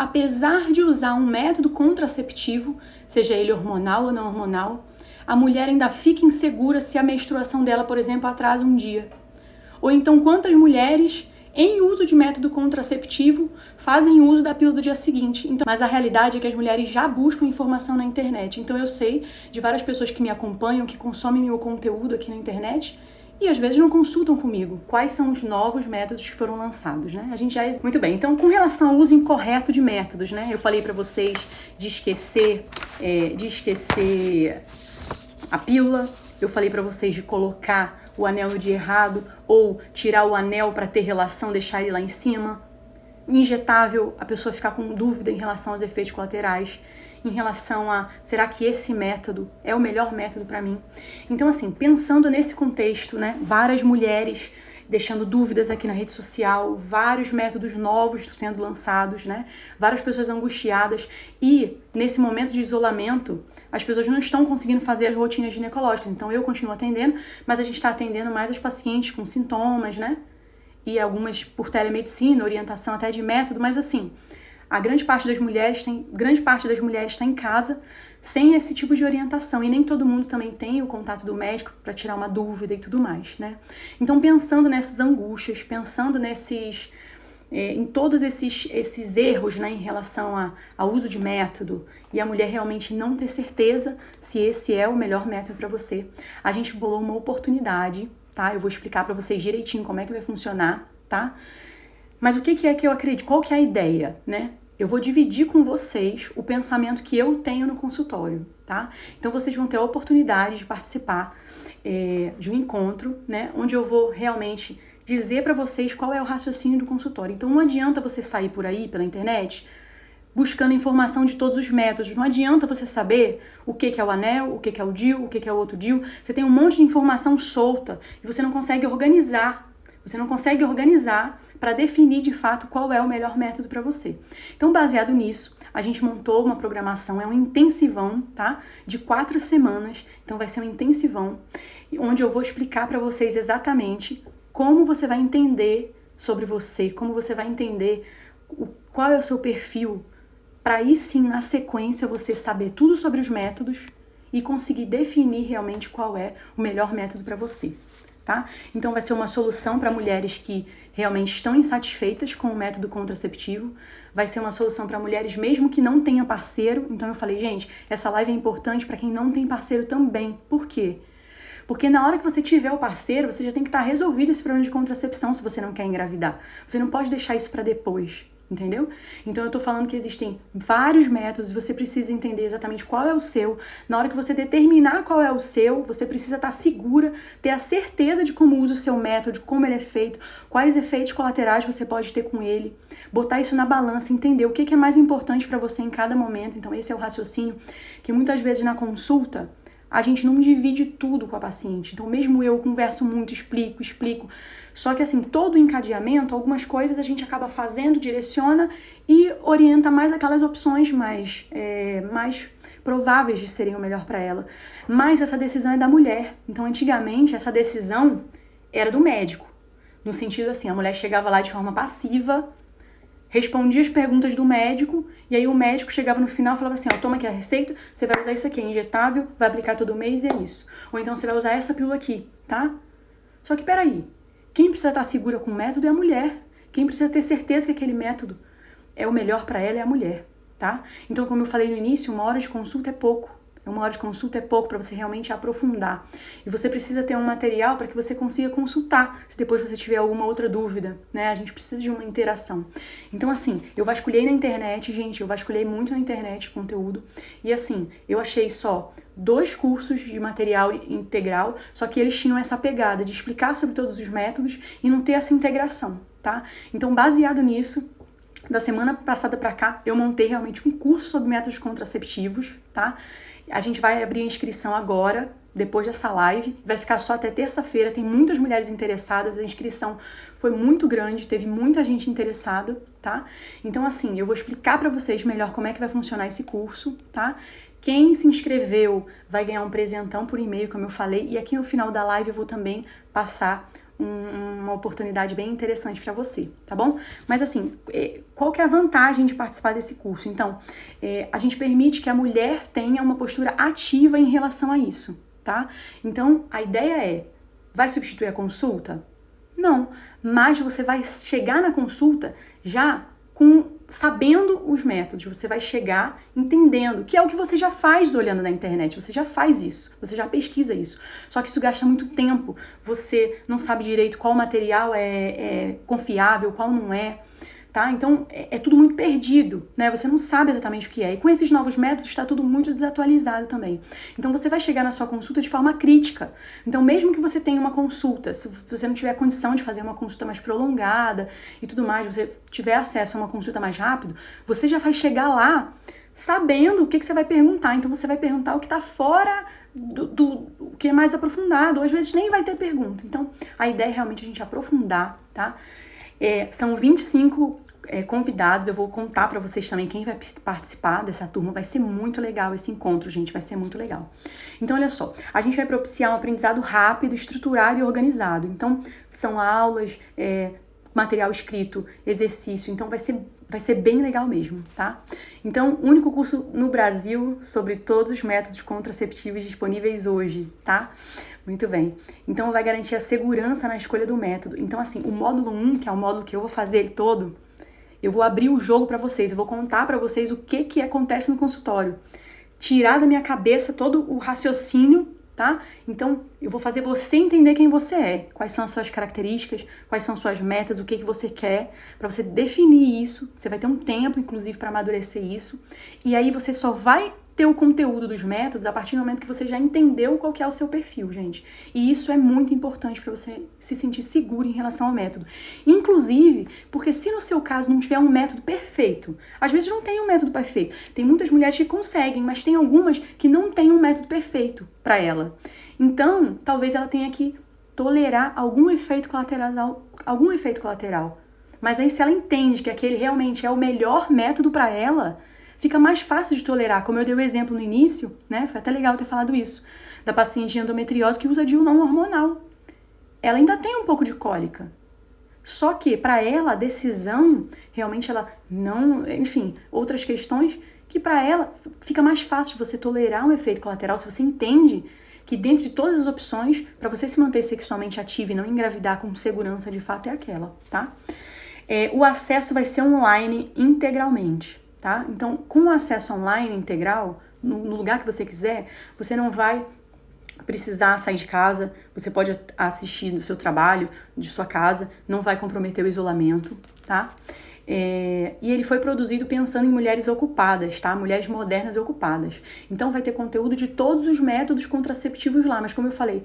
apesar de usar um método contraceptivo, seja ele hormonal ou não hormonal, a mulher ainda fica insegura se a menstruação dela, por exemplo, atrasa um dia. Ou então, quantas mulheres, em uso de método contraceptivo, fazem uso da pílula do dia seguinte. Então, mas a realidade é que as mulheres já buscam informação na internet. Então eu sei de várias pessoas que me acompanham, que consomem meu conteúdo aqui na internet, e às vezes não consultam comigo quais são os novos métodos que foram lançados, né? A gente já... Muito bem, então com relação ao uso incorreto de métodos, né? Eu falei pra vocês de esquecer a pílula, eu falei pra vocês de colocar o anel no dia errado, ou tirar o anel pra ter relação, deixar ele lá em cima. Injetável, a pessoa ficar com dúvida em relação aos efeitos colaterais, em relação a, será que esse método é o melhor método para mim? Então, assim, pensando nesse contexto, né, várias mulheres deixando dúvidas aqui na rede social, vários métodos novos sendo lançados, né, várias pessoas angustiadas, e nesse momento de isolamento, as pessoas não estão conseguindo fazer as rotinas ginecológicas. Então, eu continuo atendendo, mas a gente está atendendo mais as pacientes com sintomas, né, e algumas por telemedicina, orientação até de método, mas assim, a grande parte das mulheres está em casa sem esse tipo de orientação, e nem todo mundo também tem o contato do médico para tirar uma dúvida e tudo mais, né? Então, pensando nessas angústias, pensando em todos esses erros, né, em relação ao uso de método, e a mulher realmente não ter certeza se esse é o melhor método para você, a gente bolou uma oportunidade, tá? Eu vou explicar para vocês direitinho como é que vai funcionar, tá? Mas o que é que eu acredito? Qual que é a ideia, né? Eu vou dividir com vocês o pensamento que eu tenho no consultório, tá? Então, vocês vão ter a oportunidade de participar de um encontro, né? Onde eu vou realmente dizer para vocês qual é o raciocínio do consultório. Então, não adianta você sair por aí, pela internet, buscando informação de todos os métodos. Não adianta você saber o que é o anel, o que é o DIU, o que é o outro DIU. Você tem um monte de informação solta e você não consegue organizar. Você não consegue organizar para definir de fato qual é o melhor método para você. Então, baseado nisso, a gente montou uma programação, é um intensivão, tá? De 4 semanas. Então, vai ser um intensivão, onde eu vou explicar para vocês exatamente como você vai entender sobre você, como você vai entender qual é o seu perfil, para aí sim, na sequência, você saber tudo sobre os métodos e conseguir definir realmente qual é o melhor método para você. Tá? Então vai ser uma solução para mulheres que realmente estão insatisfeitas com o método contraceptivo, vai ser uma solução para mulheres mesmo que não tenham parceiro. Então eu falei, gente, essa live é importante para quem não tem parceiro também. Por quê? Porque na hora que você tiver o parceiro, você já tem que estar resolvido esse problema de contracepção se você não quer engravidar. Você não pode deixar isso para depois. Entendeu? Então eu tô falando que existem vários métodos, você precisa entender exatamente qual é o seu. Na hora que você determinar qual é o seu, você precisa estar segura, ter a certeza de como usa o seu método, de como ele é feito, quais efeitos colaterais você pode ter com ele, botar isso na balança, entender o que é mais importante para você em cada momento. Então esse é o raciocínio que muitas vezes na consulta a gente não divide tudo com a paciente. Então, mesmo eu converso muito, explico. Só que, assim, todo o encadeamento, algumas coisas a gente acaba fazendo, direciona e orienta mais aquelas opções mais prováveis de serem o melhor para ela. Mas essa decisão é da mulher. Então, antigamente, essa decisão era do médico. No sentido, assim, a mulher chegava lá de forma passiva, respondia as perguntas do médico, e aí o médico chegava no final e falava assim, ó, toma aqui a receita, você vai usar isso aqui, é injetável, vai aplicar todo mês e é isso. Ou então você vai usar essa pílula aqui, tá? Só que peraí, quem precisa estar segura com o método é a mulher. Quem precisa ter certeza que aquele método é o melhor para ela é a mulher, tá? Então, como eu falei no início, 1 hora de consulta é pouco. 1 hora de consulta é pouco para você realmente aprofundar. E você precisa ter um material para que você consiga consultar, se depois você tiver alguma outra dúvida, né? A gente precisa de uma interação. Então, assim, eu vasculhei na internet, gente, eu vasculhei muito na internet o conteúdo. E, assim, eu achei só 2 cursos de material integral, só que eles tinham essa pegada de explicar sobre todos os métodos e não ter essa integração, tá? Então, baseado nisso, da semana passada pra cá, eu montei realmente um curso sobre métodos contraceptivos, tá? A gente vai abrir a inscrição agora, depois dessa live, vai ficar só até terça-feira, tem muitas mulheres interessadas, a inscrição foi muito grande, teve muita gente interessada, tá? Então, assim, eu vou explicar pra vocês melhor como é que vai funcionar esse curso, tá? Quem se inscreveu vai ganhar um presentão por e-mail, como eu falei, e aqui no final da live eu vou também passar uma oportunidade bem interessante para você, tá bom? Mas assim, qual que é a vantagem de participar desse curso? Então, a gente permite que a mulher tenha uma postura ativa em relação a isso, tá? Então, a ideia vai substituir a consulta? Não, mas você vai chegar na consulta já sabendo os métodos, você vai chegar entendendo, que é o que você já faz olhando na internet, você já faz isso, você já pesquisa isso, só que isso gasta muito tempo, você não sabe direito qual material é confiável, qual não é, tá? Então, é tudo muito perdido, né? Você não sabe exatamente o que é. E com esses novos métodos, está tudo muito desatualizado também. Então, você vai chegar na sua consulta de forma crítica. Então, mesmo que você tenha uma consulta, se você não tiver condição de fazer uma consulta mais prolongada e tudo mais, você tiver acesso a uma consulta mais rápido, você já vai chegar lá sabendo o que você vai perguntar. Então, você vai perguntar o que está fora do que é mais aprofundado. Ou, às vezes, nem vai ter pergunta. Então, a ideia é realmente a gente aprofundar, tá? São 25 convidados, eu vou contar para vocês também quem vai participar dessa turma, vai ser muito legal esse encontro, gente, vai ser muito legal. Então, olha só, a gente vai propiciar um aprendizado rápido, estruturado e organizado. Então, são aulas, material escrito, exercício, então vai ser bem legal mesmo, tá? Então, o único curso no Brasil sobre todos os métodos contraceptivos disponíveis hoje, tá? Muito bem. Então, vai garantir a segurança na escolha do método. Então, assim, o módulo 1, que é o módulo que eu vou fazer ele todo, eu vou abrir o jogo para vocês, eu vou contar para vocês o que acontece no consultório. Tirar da minha cabeça todo o raciocínio, tá? Então, eu vou fazer você entender quem você é, quais são as suas características, quais são suas metas, o que você quer, para você definir isso. Você vai ter um tempo, inclusive, para amadurecer isso. E aí você só vai ter o conteúdo dos métodos a partir do momento que você já entendeu qual que é o seu perfil, gente. E isso é muito importante para você se sentir seguro em relação ao método. Inclusive, porque se no seu caso não tiver um método perfeito, às vezes não tem um método perfeito. Tem muitas mulheres que conseguem, mas tem algumas que não têm um método perfeito para ela. Então, talvez ela tenha que tolerar algum efeito colateral. Mas aí, se ela entende que aquele realmente é o melhor método para ela, fica mais fácil de tolerar, como eu dei o exemplo no início, né? Foi até legal ter falado isso, da paciente de endometriose que usa DIU não hormonal. Ela ainda tem um pouco de cólica. Só que, para ela, a decisão, realmente ela não... Enfim, outras questões que para ela fica mais fácil de você tolerar um efeito colateral se você entende que dentro de todas as opções, para você se manter sexualmente ativa e não engravidar com segurança, de fato, é aquela, tá? O acesso vai ser online integralmente. Tá? Então, com o acesso online integral, no lugar que você quiser, você não vai precisar sair de casa, você pode assistir do seu trabalho, de sua casa, não vai comprometer o isolamento, tá? E ele foi produzido pensando em mulheres ocupadas, tá? Mulheres modernas e ocupadas. Então, vai ter conteúdo de todos os métodos contraceptivos lá, mas como eu falei,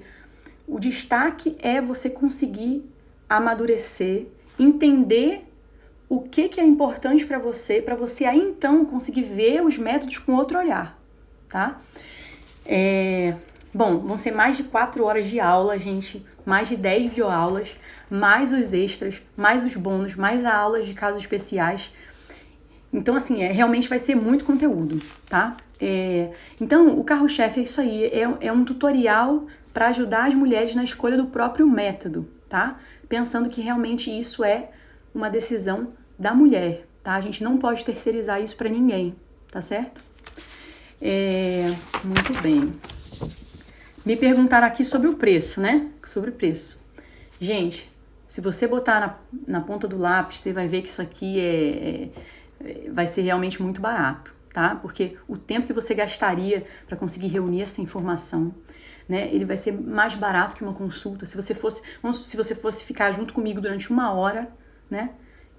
o destaque é você conseguir amadurecer, entender o que é importante para você aí então conseguir ver os métodos com outro olhar, tá? Bom, vão ser mais de 4 horas de aula, gente, mais de 10 videoaulas, mais os extras, mais os bônus, mais as aulas de casos especiais. Então, assim, realmente vai ser muito conteúdo, tá? Então, o carro-chefe é isso aí, é um tutorial para ajudar as mulheres na escolha do próprio método, tá? Pensando que realmente isso é uma decisão da mulher, tá? A gente não pode terceirizar isso para ninguém, tá certo? Muito bem. Me perguntaram aqui sobre o preço, né? Sobre o preço. Gente, se você botar na ponta do lápis, você vai ver que isso aqui vai ser realmente muito barato, tá? Porque o tempo que você gastaria para conseguir reunir essa informação, né, ele vai ser mais barato que uma consulta. Se você fosse ficar junto comigo durante 1 hora, né,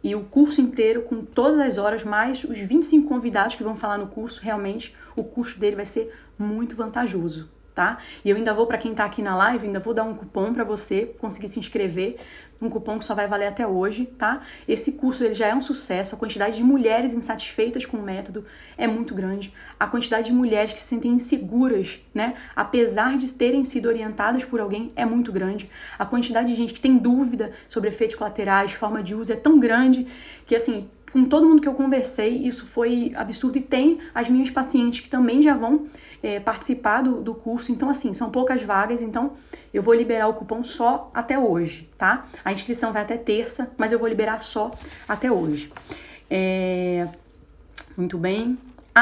e o curso inteiro com todas as horas, mais os 25 convidados que vão falar no curso, realmente o custo dele vai ser muito vantajoso, tá? E eu ainda vou, para quem tá aqui na live, ainda vou dar um cupom para você conseguir se inscrever, um cupom que só vai valer até hoje, tá? Esse curso ele já é um sucesso, a quantidade de mulheres insatisfeitas com o método é muito grande, a quantidade de mulheres que se sentem inseguras, né, apesar de terem sido orientadas por alguém, é muito grande, a quantidade de gente que tem dúvida sobre efeitos colaterais, forma de uso é tão grande que, assim, com todo mundo que eu conversei, isso foi absurdo. E tem as minhas pacientes que também já vão participar do curso. Então, assim, são poucas vagas. Então, eu vou liberar o cupom só até hoje, tá? A inscrição vai até terça, mas eu vou liberar só até hoje. Muito bem.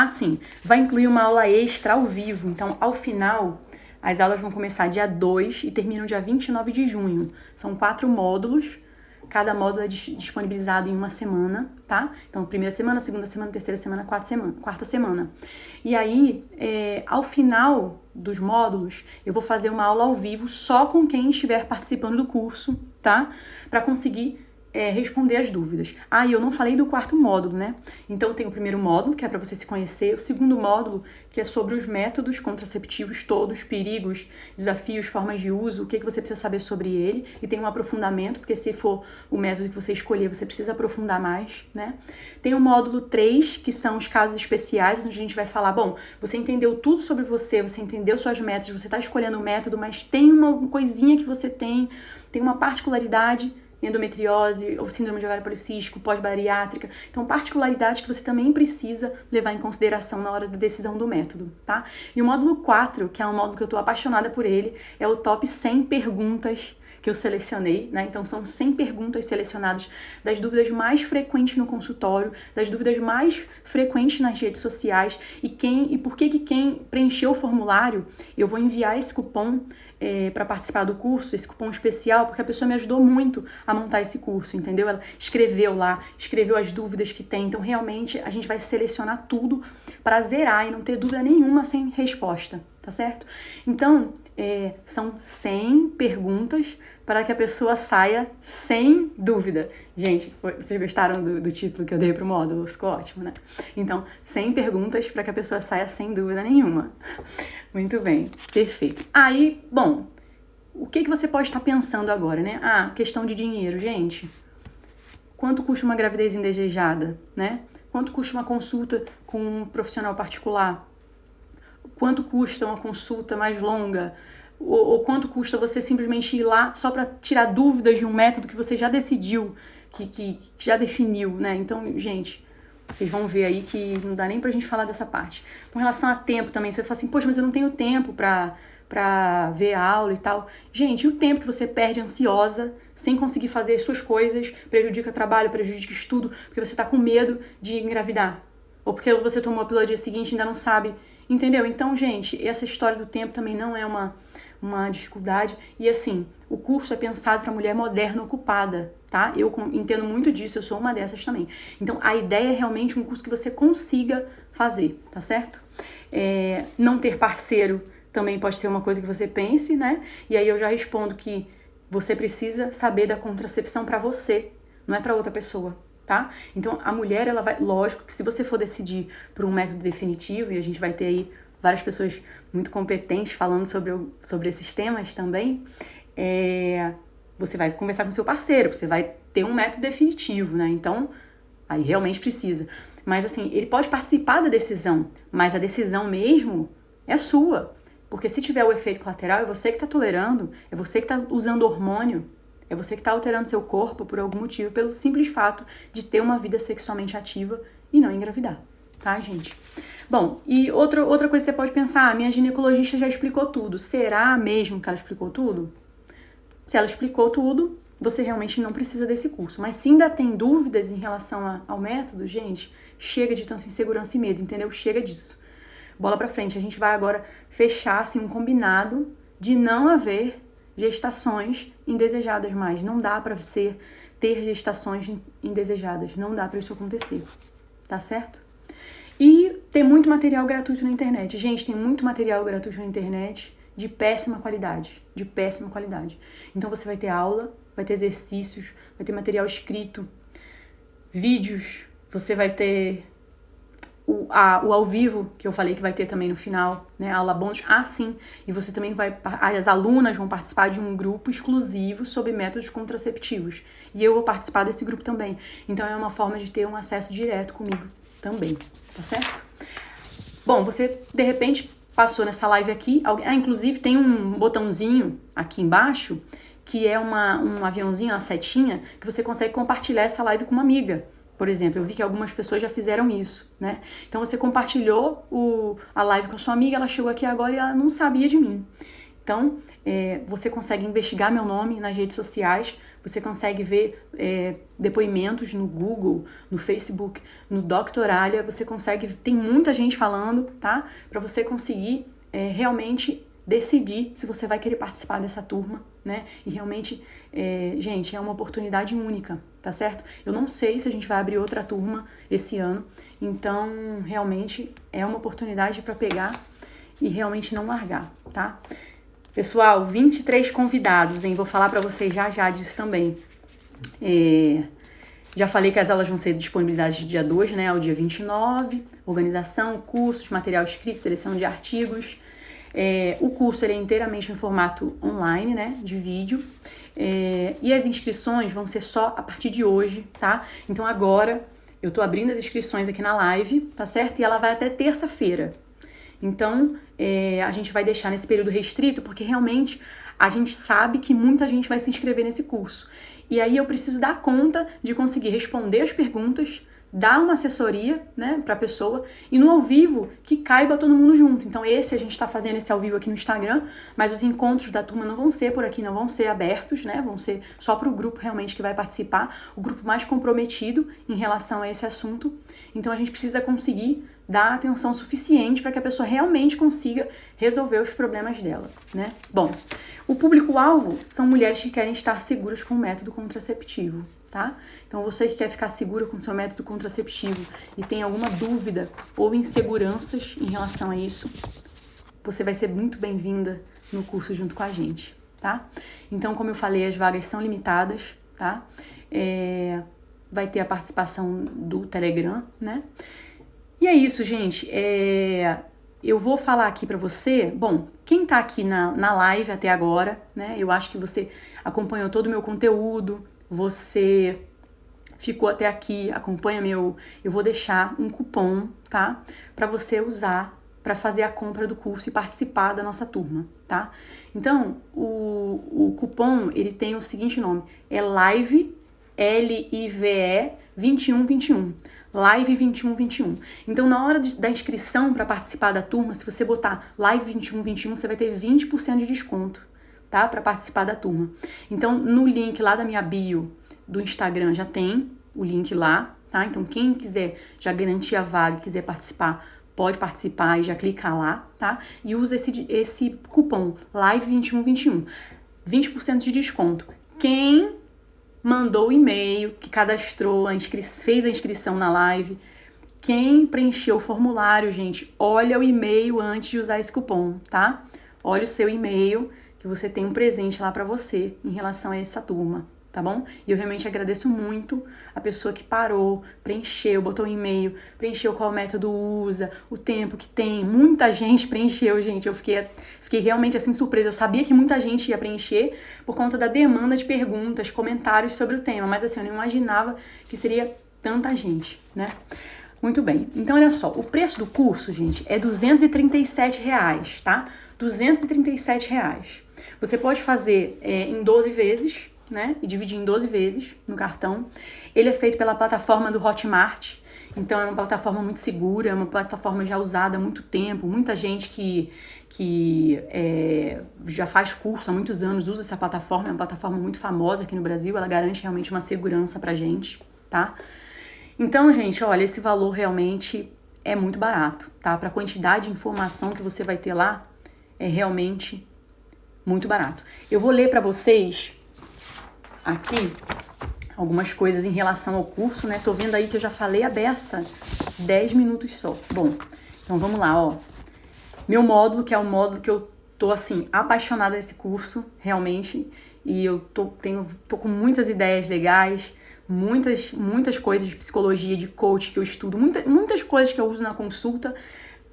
Sim, vai incluir uma aula extra ao vivo. Então, ao final, as aulas vão começar dia 2 e terminam dia 29 de junho. São 4 módulos. Cada módulo é disponibilizado em uma semana, tá? Então, primeira semana, segunda semana, terceira semana, quarta semana. E aí, ao final dos módulos, eu vou fazer uma aula ao vivo só com quem estiver participando do curso, tá? Para conseguir responder as dúvidas. E eu não falei do 4º módulo, né? Então tem o primeiro módulo, que é para você se conhecer, o segundo módulo, que é sobre os métodos contraceptivos todos, perigos, desafios, formas de uso, o que você precisa saber sobre ele, e tem um aprofundamento, porque se for o método que você escolher, você precisa aprofundar mais, né? Tem o módulo 3, que são os casos especiais, onde a gente vai falar, bom, você entendeu tudo sobre você entendeu suas metas, você está escolhendo o método, mas tem uma coisinha que você tem uma particularidade, endometriose ou síndrome de ovário policístico, pós-bariátrica. Então, particularidades que você também precisa levar em consideração na hora da decisão do método, tá? E o módulo 4, que é um módulo que eu tô apaixonada por ele, é o top 100 perguntas que eu selecionei, né? Então, são 100 perguntas selecionadas das dúvidas mais frequentes no consultório, das dúvidas mais frequentes nas redes sociais e por que quem preencheu o formulário, eu vou enviar esse cupom para participar do curso, esse cupom especial, porque a pessoa me ajudou muito a montar esse curso, entendeu? Ela escreveu as dúvidas que tem, então realmente a gente vai selecionar tudo para zerar e não ter dúvida nenhuma sem resposta, tá certo? Então, são 100 perguntas para que a pessoa saia sem dúvida. Gente, vocês gostaram do título que eu dei pro módulo? Ficou ótimo, né? Então, 100 perguntas para que a pessoa saia sem dúvida nenhuma. Muito bem, perfeito. Aí, bom, o que você pode estar pensando agora, né? Questão de dinheiro, gente. Quanto custa uma gravidez indesejada, né? Quanto custa uma consulta com um profissional particular? Quanto custa uma consulta mais longa? Ou quanto custa você simplesmente ir lá só para tirar dúvidas de um método que você já decidiu, que já definiu, né? Então, gente, vocês vão ver aí que não dá nem pra gente falar dessa parte. Com relação a tempo também, você fala assim, poxa, mas eu não tenho tempo pra ver a aula e tal. Gente, e o tempo que você perde ansiosa, sem conseguir fazer as suas coisas, prejudica trabalho, prejudica estudo, porque você tá com medo de engravidar. Ou porque você tomou a pílula dia seguinte e ainda não sabe, entendeu? Então, gente, essa história do tempo também não é uma dificuldade. E assim, o curso é pensado para mulher moderna ocupada, tá? Eu entendo muito disso, eu sou uma dessas também. Então, a ideia é realmente um curso que você consiga fazer, tá certo? Não ter parceiro também pode ser uma coisa que você pense, né? E aí eu já respondo que você precisa saber da contracepção para você, não é para outra pessoa, tá? Então, a mulher, ela vai... Lógico que se você for decidir por um método definitivo, e a gente vai ter aí várias pessoas muito competentes falando sobre esses temas também, você vai conversar com seu parceiro, você vai ter um método definitivo, né? Então, aí realmente precisa. Mas assim, ele pode participar da decisão, mas a decisão mesmo é sua. Porque se tiver o efeito colateral, é você que está tolerando, é você que está usando hormônio, é você que está alterando seu corpo por algum motivo, pelo simples fato de ter uma vida sexualmente ativa e não engravidar, tá, gente? Bom, e outra coisa que você pode pensar, minha ginecologista já explicou tudo. Será mesmo que ela explicou tudo? Se ela explicou tudo, você realmente não precisa desse curso. Mas se ainda tem dúvidas em relação ao método, gente, chega de tanta insegurança e medo, entendeu? Chega disso. Bola pra frente. A gente vai agora fechar assim, um combinado de não haver gestações indesejadas mais. Não dá pra você ter gestações indesejadas. Não dá pra isso acontecer. Tá certo? E tem muito material gratuito na internet. Gente, tem muito material gratuito na internet de péssima qualidade. De péssima qualidade. Então você vai ter aula, vai ter exercícios, vai ter material escrito, vídeos, você vai ter o ao vivo, que eu falei que vai ter também no final, né? A aula bônus. Sim. E você também as alunas vão participar de um grupo exclusivo sobre métodos contraceptivos. E eu vou participar desse grupo também. Então é uma forma de ter um acesso direto comigo também, tá certo? Bom, você de repente passou nessa live aqui, inclusive tem um botãozinho aqui embaixo, que é um aviãozinho, uma setinha, que você consegue compartilhar essa live com uma amiga. Por exemplo, eu vi que algumas pessoas já fizeram isso, né? Então você compartilhou a live com a sua amiga, ela chegou aqui agora e ela não sabia de mim. Então, você consegue investigar meu nome nas redes sociais, você consegue ver depoimentos no Google, no Facebook, no Doctoralha, você consegue, tem muita gente falando, tá? Para você conseguir realmente decidir se você vai querer participar dessa turma, né? E realmente, gente, é uma oportunidade única, tá certo? Eu não sei se a gente vai abrir outra turma esse ano, então realmente é uma oportunidade para pegar e realmente não largar, tá? Pessoal, 23 convidados, hein? Vou falar para vocês já disso também. Já falei que as aulas vão ser disponibilizadas de dia 2, né, ao dia 29, organização, cursos, material escrito, seleção de artigos. O curso ele é inteiramente em formato online, né, de vídeo. E as inscrições vão ser só a partir de hoje, tá? Então agora eu tô abrindo as inscrições aqui na live, tá certo? E ela vai até terça-feira. Então, a gente vai deixar nesse período restrito, porque realmente a gente sabe que muita gente vai se inscrever nesse curso. E aí eu preciso dar conta de conseguir responder as perguntas, dar uma assessoria, né, pra pessoa, e no ao vivo que caiba todo mundo junto. Então a gente tá fazendo esse ao vivo aqui no Instagram, mas os encontros da turma não vão ser por aqui, não vão ser abertos, né, vão ser só pro grupo realmente que vai participar, o grupo mais comprometido em relação a esse assunto. Então a gente precisa conseguir dar atenção suficiente para que a pessoa realmente consiga resolver os problemas dela, né? Bom, o público-alvo são mulheres que querem estar seguras com o método contraceptivo, tá? Então você que quer ficar segura com o seu método contraceptivo e tem alguma dúvida ou inseguranças em relação a isso, você vai ser muito bem-vinda no curso junto com a gente, tá? Então, como eu falei, as vagas são limitadas, tá? Vai ter a participação do Telegram, né? E é isso, gente. Eu vou falar aqui pra você, bom, quem tá aqui na live até agora, né? Eu acho que você acompanhou todo o meu conteúdo, você ficou até aqui, acompanha eu vou deixar um cupom, tá? Pra você usar para fazer a compra do curso e participar da nossa turma, tá? Então, o cupom, ele tem o seguinte nome, é LIVE, LIVE 2121. Live 2121. Então, na hora da inscrição para participar da turma, se você botar Live 2121, você vai ter 20% de desconto, tá? Para participar da turma. Então, no link lá da minha bio do Instagram já tem o link lá, tá? Então, quem quiser já garantir a vaga, quiser participar, pode participar e já clica lá, tá? E usa esse cupom Live 2121. 20% de desconto. Quem mandou o e-mail, que cadastrou, fez a inscrição na live. Quem preencheu o formulário, gente, olha o e-mail antes de usar esse cupom, tá? Olha o seu e-mail, que você tem um presente lá pra você em relação a essa turma, tá bom? E eu realmente agradeço muito a pessoa que parou, preencheu, botou um e-mail, preencheu qual método usa, o tempo que tem. Muita gente preencheu, gente. Eu fiquei realmente assim surpresa. Eu sabia que muita gente ia preencher por conta da demanda de perguntas, comentários sobre o tema, mas assim, eu não imaginava que seria tanta gente, né? Muito bem. Então, olha só, o preço do curso, gente, é R$237, tá? R$237. Você pode fazer em 12 vezes, né? E dividir em 12 vezes no cartão. Ele é feito pela plataforma do Hotmart, então é uma plataforma muito segura, é uma plataforma já usada há muito tempo. Muita gente que já faz curso há muitos anos usa essa plataforma, é uma plataforma muito famosa aqui no Brasil, ela garante realmente uma segurança pra gente, tá? Então, gente, olha, esse valor realmente é muito barato, tá? Pra quantidade de informação que você vai ter lá, é realmente muito barato. Eu vou ler pra vocês aqui algumas coisas em relação ao curso, né? Tô vendo aí que eu já falei a beça 10 minutos só. Bom, então vamos lá, ó. Meu módulo, que é o módulo que eu tô, assim, apaixonada nesse curso, realmente. E eu tô com muitas ideias legais, muitas coisas de psicologia, de coach que eu estudo, muitas coisas que eu uso na consulta,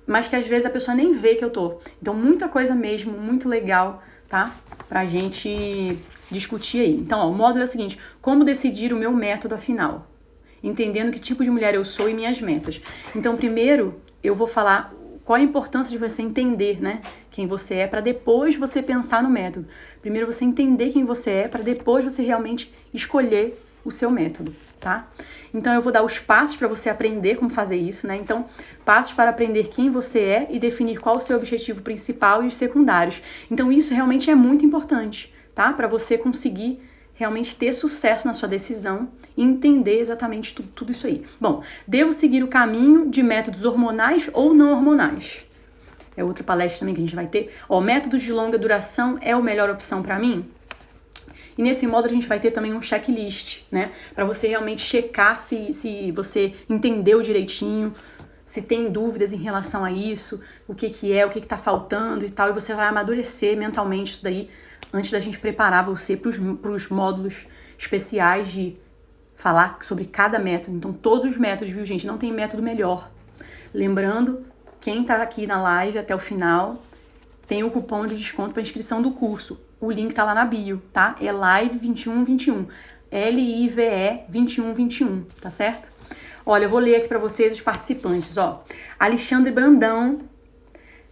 mas que às vezes a pessoa nem vê que eu tô. Então, muita coisa mesmo, muito legal, tá? Pra gente discutir aí. Então, ó, o módulo é o seguinte: como decidir o meu método afinal, entendendo que tipo de mulher eu sou e minhas metas. Então, primeiro, eu vou falar qual a importância de você entender, né, quem você é, para depois você pensar no método. Primeiro você entender quem você é, para depois você realmente escolher o seu método, tá? Então, eu vou dar os passos para você aprender como fazer isso, né? Então, passos para aprender quem você é e definir qual o seu objetivo principal e os secundários. Então, isso realmente é muito importante, tá? Para você conseguir realmente ter sucesso na sua decisão e entender exatamente tudo isso aí. Bom, devo seguir o caminho de métodos hormonais ou não hormonais? É outra palestra também que a gente vai ter. Métodos de longa duração é a melhor opção para mim? E nesse módulo a gente vai ter também um checklist, né? Para você realmente checar se você entendeu direitinho, se tem dúvidas em relação a isso, o que tá faltando e tal. E você vai amadurecer mentalmente isso daí antes da gente preparar você para os módulos especiais de falar sobre cada método. Então, todos os métodos, viu, gente? Não tem método melhor. Lembrando, quem tá aqui na live até o final tem o cupom de desconto para inscrição do curso. O link tá lá na bio, tá? É LIVE2121. LIVE 2121, tá certo? Olha, eu vou ler aqui para vocês os participantes, ó. Alexandre Brandão,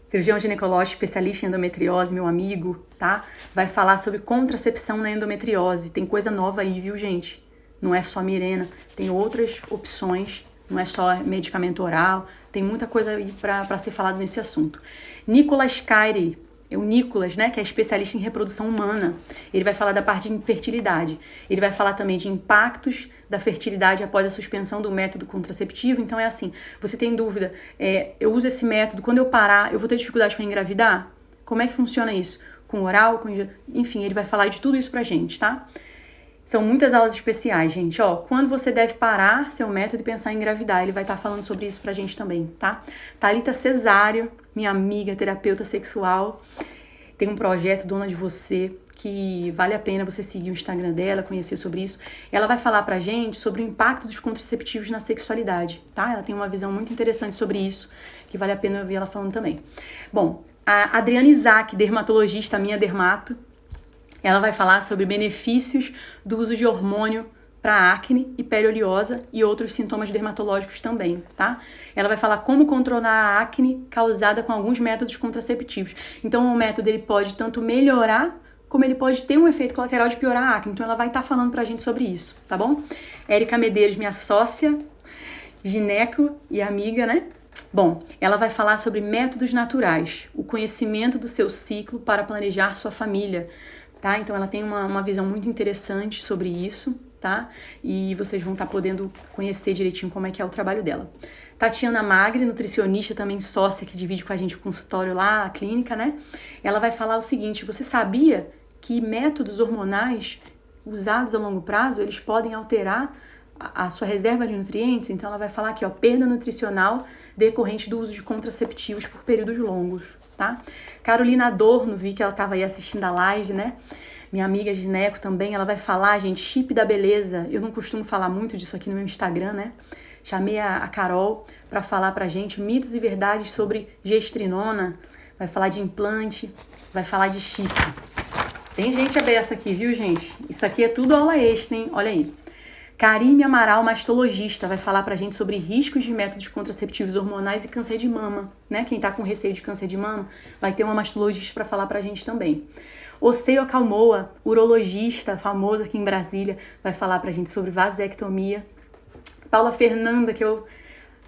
cirurgião ginecológico, especialista em endometriose, meu amigo, tá? Vai falar sobre contracepção na endometriose. Tem coisa nova aí, viu, gente? Não é só Mirena, tem outras opções, não é só medicamento oral, tem muita coisa aí para ser falado nesse assunto. Nicolas Caire, é o Nicolas, né, que é especialista em reprodução humana. Ele vai falar da parte de infertilidade. Ele vai falar também de impactos da fertilidade após a suspensão do método contraceptivo. Então é assim, você tem dúvida, eu uso esse método, quando eu parar, eu vou ter dificuldade para engravidar? Como é que funciona isso? Com oral, enfim, ele vai falar de tudo isso pra gente, tá? São muitas aulas especiais, gente. Quando você deve parar seu método e pensar em engravidar? Ele vai estar falando sobre isso pra gente também, tá? Thalita Cesário, minha amiga, terapeuta sexual, tem um projeto Dona de Você, que vale a pena você seguir o Instagram dela, conhecer sobre isso. Ela vai falar pra gente sobre o impacto dos contraceptivos na sexualidade, tá? Ela tem uma visão muito interessante sobre isso, que vale a pena ouvir ela falando também. Bom, a Adriana Isaac, dermatologista, minha dermato, ela vai falar sobre benefícios do uso de hormônio para acne e pele oleosa e outros sintomas dermatológicos também, tá? Ela vai falar como controlar a acne causada com alguns métodos contraceptivos. Então, o método ele pode tanto melhorar, como ele pode ter um efeito colateral de piorar a acne. Então, ela vai estar falando pra gente sobre isso, tá bom? Érica Medeiros, minha sócia, gineco e amiga, né? Bom, ela vai falar sobre métodos naturais, o conhecimento do seu ciclo para planejar sua família, tá? Então, ela tem uma visão muito interessante sobre isso, tá? E vocês vão estar podendo conhecer direitinho como é que é o trabalho dela. Tatiana Magri, nutricionista, também sócia, que divide com a gente o consultório lá, a clínica, né? Ela vai falar o seguinte, você sabia que métodos hormonais usados a longo prazo, eles podem alterar a sua reserva de nutrientes? Então, ela vai falar aqui, perda nutricional decorrente do uso de contraceptivos por períodos longos, tá? Carolina Adorno, vi que ela estava aí assistindo a live, né? Minha amiga gineco também, ela vai falar, gente, chip da beleza. Eu não costumo falar muito disso aqui no meu Instagram, né? Chamei a Carol para falar pra gente mitos e verdades sobre gestrinona, vai falar de implante, vai falar de chip. Tem gente abessa aqui, viu, gente? Isso aqui é tudo aula extra, hein? Olha aí. Karime Amaral, mastologista, vai falar pra gente sobre riscos de métodos contraceptivos hormonais e câncer de mama, né? Quem tá com receio de câncer de mama, vai ter uma mastologista para falar pra gente também. Oseio Akalmoa, urologista, famoso aqui em Brasília, vai falar pra gente sobre vasectomia. Paula Fernanda, que eu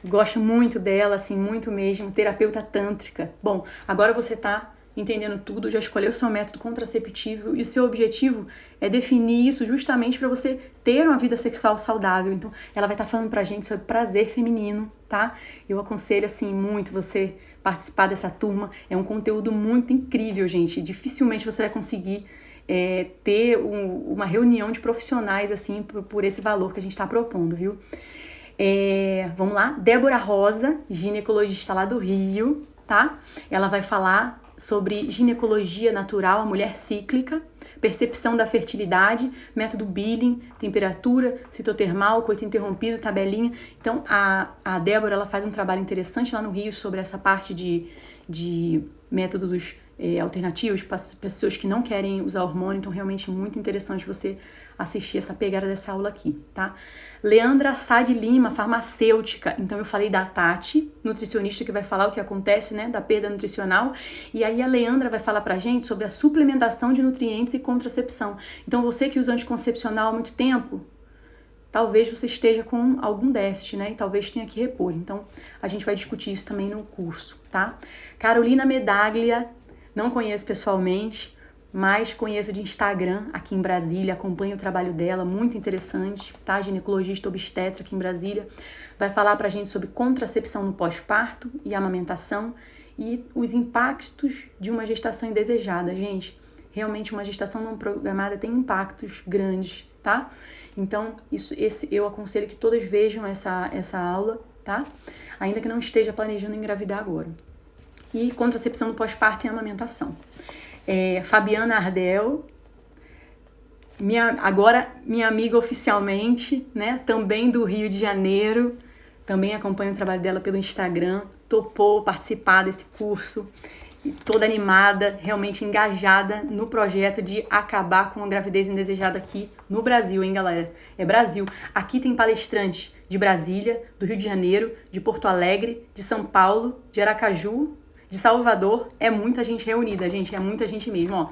gosto muito dela, assim, muito mesmo, terapeuta tântrica. Bom, agora você tá entendendo tudo, já escolheu o seu método contraceptivo e o seu objetivo é definir isso justamente para você ter uma vida sexual saudável. Então, ela vai estar falando pra gente sobre prazer feminino, tá? Eu aconselho, assim, muito você participar dessa turma. É um conteúdo muito incrível, gente. Dificilmente você vai conseguir ter uma reunião de profissionais, assim, por esse valor que a gente está propondo, viu? Vamos lá. Débora Rosa, ginecologista lá do Rio, tá? Ela vai falar sobre ginecologia natural, a mulher cíclica, percepção da fertilidade, método Billing, temperatura, citotermal, coito interrompido, tabelinha. Então, a Débora, ela faz um trabalho interessante lá no Rio sobre essa parte de métodos alternativos para pessoas que não querem usar hormônio. Então, realmente é muito interessante você assistir essa pegada dessa aula aqui, tá? Leandra Sá de Lima, farmacêutica. Então, eu falei da Tati, nutricionista, que vai falar o que acontece, né, da perda nutricional. E aí, a Leandra vai falar pra gente sobre a suplementação de nutrientes e contracepção. Então, você que usa anticoncepcional há muito tempo, talvez você esteja com algum déficit, né? E talvez tenha que repor. Então, a gente vai discutir isso também no curso, tá? Carolina Medaglia, não conheço pessoalmente, mas conheço de Instagram aqui em Brasília, acompanho o trabalho dela, muito interessante, tá? Ginecologista obstetra aqui em Brasília. Vai falar pra gente sobre contracepção no pós-parto e amamentação e os impactos de uma gestação indesejada. Gente, realmente uma gestação não programada tem impactos grandes, tá? Então, eu aconselho que todas vejam essa aula, tá? Ainda que não esteja planejando engravidar agora. E contracepção no pós-parto e amamentação. Fabiana Ardel, agora minha amiga oficialmente, né? Também do Rio de Janeiro, também acompanho o trabalho dela pelo Instagram, topou participar desse curso, toda animada, realmente engajada no projeto de acabar com a gravidez indesejada aqui no Brasil, hein, galera? É Brasil. Aqui tem palestrantes de Brasília, do Rio de Janeiro, de Porto Alegre, de São Paulo, de Aracaju, de Salvador. É muita gente reunida, gente, é muita gente mesmo, ó.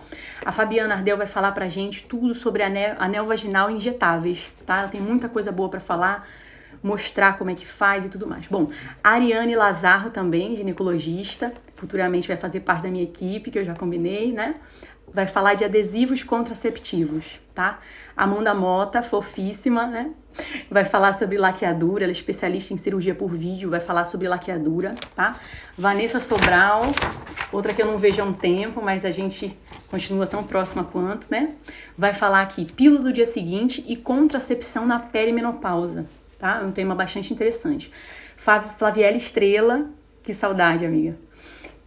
A Fabiana Ardel vai falar pra gente tudo sobre anel vaginal injetáveis, tá? Ela tem muita coisa boa pra falar, mostrar como é que faz e tudo mais. Bom, a Ariane Lazarro também, ginecologista, futuramente vai fazer parte da minha equipe, que eu já combinei, né? Vai falar de adesivos contraceptivos, tá? Amanda Mota, fofíssima, né? Vai falar sobre laqueadura, ela é especialista em cirurgia por vídeo, vai falar sobre laqueadura, tá? Vanessa Sobral, outra que eu não vejo há um tempo, mas a gente continua tão próxima quanto, né? Vai falar aqui pílula do dia seguinte e contracepção na perimenopausa, tá? É um tema bastante interessante. Flaviela Estrela, que saudade, amiga.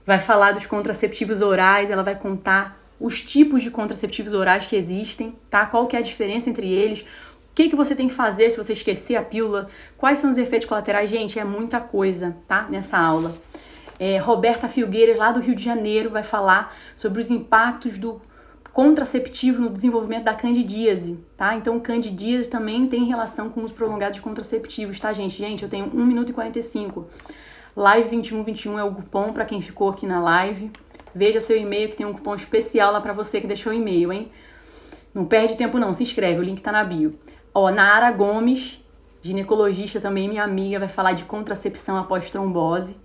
Vai falar dos contraceptivos orais, ela vai contar os tipos de contraceptivos orais que existem, tá? Qual que é a diferença entre eles, o que você tem que fazer se você esquecer a pílula, quais são os efeitos colaterais. Gente, é muita coisa, tá? Nessa aula. Roberta Filgueiras, lá do Rio de Janeiro, vai falar sobre os impactos do contraceptivo no desenvolvimento da candidíase, tá? Então, candidíase também tem relação com os prolongados de contraceptivos, tá, gente? Gente, eu tenho 1 minuto e 45. Live 2121 é o cupom para quem ficou aqui na live. Veja seu e-mail que tem um cupom especial lá para você que deixou o e-mail, hein? Não perde tempo não, se inscreve, o link tá na bio. Ó, Nara Gomes, ginecologista também, minha amiga, vai falar de contracepção após trombose.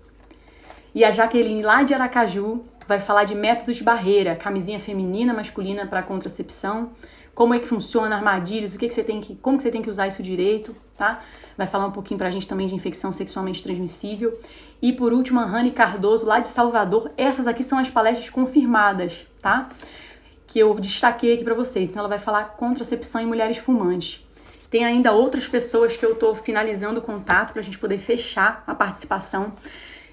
E a Jaqueline, lá de Aracaju, vai falar de métodos de barreira, camisinha feminina, masculina para contracepção, como é que funciona, armadilhas, como que você tem que usar isso direito, tá? Vai falar um pouquinho pra gente também de infecção sexualmente transmissível. E por último, a Rani Cardoso, lá de Salvador. Essas aqui são as palestras confirmadas, tá? Que eu destaquei aqui pra vocês. Então ela vai falar contracepção em mulheres fumantes. Tem ainda outras pessoas que eu tô finalizando o contato pra gente poder fechar a participação.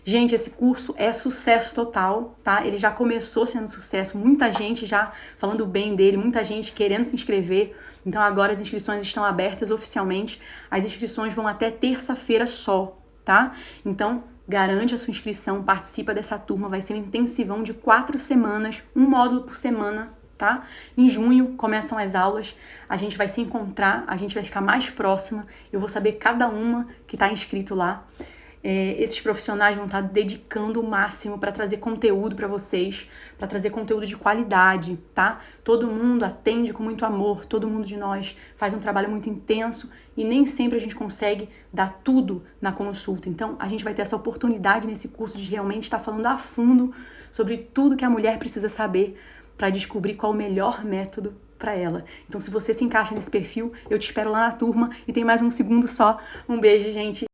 Gente, esse curso é sucesso total, tá? Ele já começou sendo sucesso, muita gente já falando bem dele, muita gente querendo se inscrever. Então agora as inscrições estão abertas oficialmente. As inscrições vão até terça-feira só, tá? Então garante a sua inscrição, participa dessa turma, vai ser um intensivão de 4 semanas, um módulo por semana, tá? Em junho começam as aulas, a gente vai se encontrar, a gente vai ficar mais próxima, eu vou saber cada uma que tá inscrito lá. Esses profissionais vão estar dedicando o máximo para trazer conteúdo para vocês, para trazer conteúdo de qualidade, tá? Todo mundo atende com muito amor, todo mundo de nós faz um trabalho muito intenso e nem sempre a gente consegue dar tudo na consulta. Então, a gente vai ter essa oportunidade nesse curso de realmente estar falando a fundo sobre tudo que a mulher precisa saber para descobrir qual o melhor método para ela. Então, se você se encaixa nesse perfil, eu te espero lá na turma e tem mais um segundo só. Um beijo, gente.